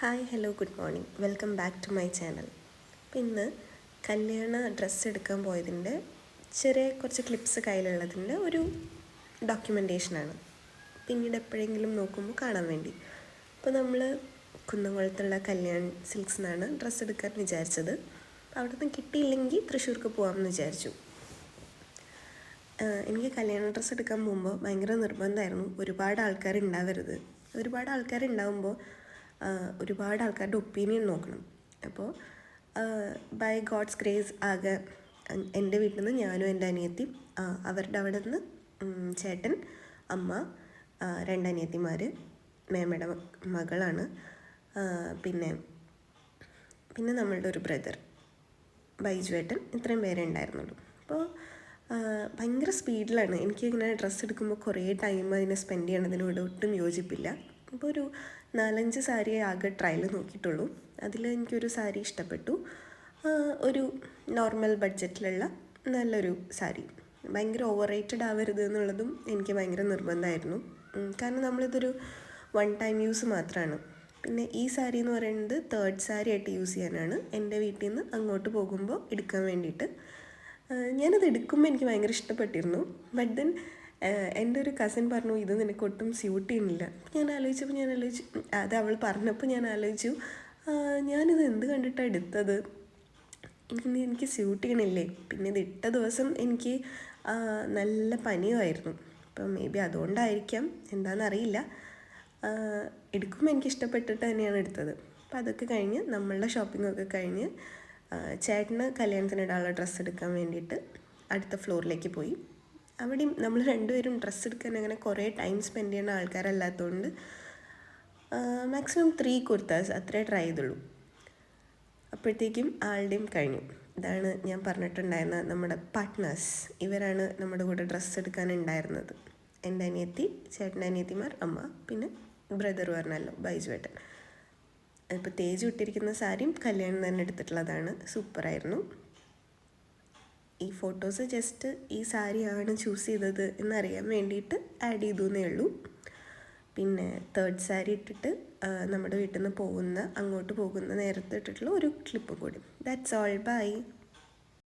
Hi hello good morning welcome back to my channel. അപ്പോൾ ഇന്ന് കല്യാണ ഡ്രസ്സ് എടുക്കാൻ പോയതിൻ്റെ കുറച്ച് ക്ലിപ്സ് കയ്യിലുള്ളതിൻ്റെ ഒരു ഡോക്യുമെൻറ്റേഷനാണ്. പിന്നീട് എപ്പോഴെങ്കിലും നോക്കുമ്പോൾ കാണാൻ വേണ്ടി. അപ്പോൾ നമ്മൾ കുന്നംകുളത്തുള്ള കല്യാൺ സിൽക്സ് എന്നാണ് ഡ്രസ്സ് എടുക്കാൻ വിചാരിച്ചത്. അവിടെ നിന്ന് കിട്ടിയില്ലെങ്കിൽ തൃശ്ശൂർക്ക് പോകാമെന്ന് വിചാരിച്ചു. എനിക്ക് കല്യാണ ഡ്രസ്സ് എടുക്കാൻ പോകുമ്പോൾ ഭയങ്കര നിർബന്ധമായിരുന്നു ഒരുപാട് ആൾക്കാരുണ്ടാവരുത്. ഒരുപാട് ആൾക്കാരുണ്ടാകുമ്പോൾ ഒരുപാട് ആൾക്കാരുടെ ഒപ്പീനിയൻ നോക്കണം. അപ്പോൾ ബൈ ഗോഡ്സ് ഗ്രേസ് ആകെ എൻ്റെ വീട്ടിൽ നിന്ന് ഞാനും എൻ്റെ അനിയത്തിയും, അവരുടെ അവിടെ നിന്ന് ചേട്ടൻ, അമ്മ, രണ്ടനിയത്തിമാർ, മേമയുടെ മകളാണ്, പിന്നെ നമ്മളുടെ ഒരു ബ്രദർ ബൈജുവേട്ടൻ, ഇത്രയും പേരേ ഉണ്ടായിരുന്നുള്ളൂ. അപ്പോൾ ഭയങ്കര സ്പീഡിലാണ്. എനിക്കിങ്ങനെ ഡ്രസ്സ് എടുക്കുമ്പോൾ കുറേ ടൈം അതിനെ സ്പെൻഡ് ചെയ്യണതിനോട് ഒട്ടും യോജിപ്പില്ല. അപ്പോൾ ഒരു 4-5 സാരിയെ ആകെ ട്രയൽ നോക്കിയിട്ടുള്ളൂ. അതിൽ എനിക്കൊരു സാരി ഇഷ്ടപ്പെട്ടു. ഒരു നോർമൽ ബഡ്ജറ്റിലുള്ള നല്ലൊരു സാരി. ഭയങ്കര ഓവർ റേറ്റഡ് ആവരുത് എന്നുള്ളതും എനിക്ക് ഭയങ്കര നിർബന്ധമായിരുന്നു. കാരണം നമ്മളിതൊരു 1 ടൈം യൂസ് മാത്രമാണ്. പിന്നെ ഈ സാരി എന്ന് പറയുന്നത് 3rd സാരി ആയിട്ട് യൂസ് ചെയ്യാനാണ്. എൻ്റെ വീട്ടിൽ നിന്ന് അങ്ങോട്ട് പോകുമ്പോൾ എടുക്കാൻ വേണ്ടിയിട്ട്. ഞാനത് എടുക്കുമ്പോൾ എനിക്ക് ഭയങ്കര ഇഷ്ടപ്പെട്ടിരുന്നു. ബട്ട് ദെൻ എൻ്റെ ഒരു കസിൻ പറഞ്ഞു ഇത് നിനക്ക് ഒട്ടും സ്യൂട്ട് ചെയ്യുന്നില്ല. ഞാൻ ആലോചിച്ചു അത് അവൾ പറഞ്ഞപ്പോൾ ഞാൻ ആലോചിച്ചു, ഞാനിത് എന്ത് കണ്ടിട്ടാണ് എടുത്തത്, എനിക്ക് സ്യൂട്ട് ചെയ്യണില്ലേ. പിന്നെ ഇത് ഇട്ട ദിവസം എനിക്ക് നല്ല പനിയുമായിരുന്നു. അപ്പം മേ ബി അതുകൊണ്ടായിരിക്കാം, എന്താണെന്നറിയില്ല. എടുക്കുമ്പോൾ എനിക്ക് ഇഷ്ടപ്പെട്ടിട്ട് തന്നെയാണ് എടുത്തത്. അപ്പോൾ അതൊക്കെ കഴിഞ്ഞ് നമ്മളുടെ ഷോപ്പിങ്ങൊക്കെ കഴിഞ്ഞ് ചേട്ടന് കല്യാണത്തിനിടാനുള്ള ഡ്രസ്സ് എടുക്കാൻ വേണ്ടിയിട്ട് അടുത്ത ഫ്ലോറിലേക്ക് പോയി. അവിടെയും നമ്മൾ രണ്ടുപേരും ഡ്രസ്സ് എടുക്കാൻ അങ്ങനെ കുറേ ടൈം സ്പെൻഡ് ചെയ്യുന്ന ആൾക്കാരല്ലാത്തതുകൊണ്ട് മാക്സിമം 3 കുർത്താസ് അത്രേ ട്രൈ ചെയ്തുള്ളൂ. അപ്പോഴത്തേക്കും ആളുടെയും കഴിഞ്ഞു. ഇതാണ് ഞാൻ പറഞ്ഞിട്ടുണ്ടായിരുന്ന നമ്മുടെ പാർട്ട്നേഴ്സ്. ഇവരാണ് നമ്മുടെ കൂടെ ഡ്രസ്സ് എടുക്കാനുണ്ടായിരുന്നത്. എൻ്റെ അനിയത്തി, ചേട്ടൻ്റെ അനിയത്തിമാർ, അമ്മ, പിന്നെ ബ്രദർ പറഞ്ഞല്ലോ ബൈജുവേട്ടൻ. ഇപ്പോൾ തേജ് ഇട്ടിരിക്കുന്ന സാരിയും കല്യാണം തന്നെ എടുത്തിട്ടുള്ളതാണ്. സൂപ്പറായിരുന്നു. ഈ ഫോട്ടോസ് ജസ്റ്റ് ഈ സാരിയാണ് ചൂസ് ചെയ്തത് എന്നറിയാൻ വേണ്ടിയിട്ട് ആഡ് ചെയ്തു എന്നേ ഉള്ളൂ. പിന്നെ 3rd സാരി ഇട്ടിട്ട് നമ്മുടെ വീട്ടിൽ നിന്ന് അങ്ങോട്ട് പോകുന്ന നേരത്തെ ഇട്ടിട്ടുള്ള ഒരു ക്ലിപ്പ് കൂടി. That's all. ബൈ.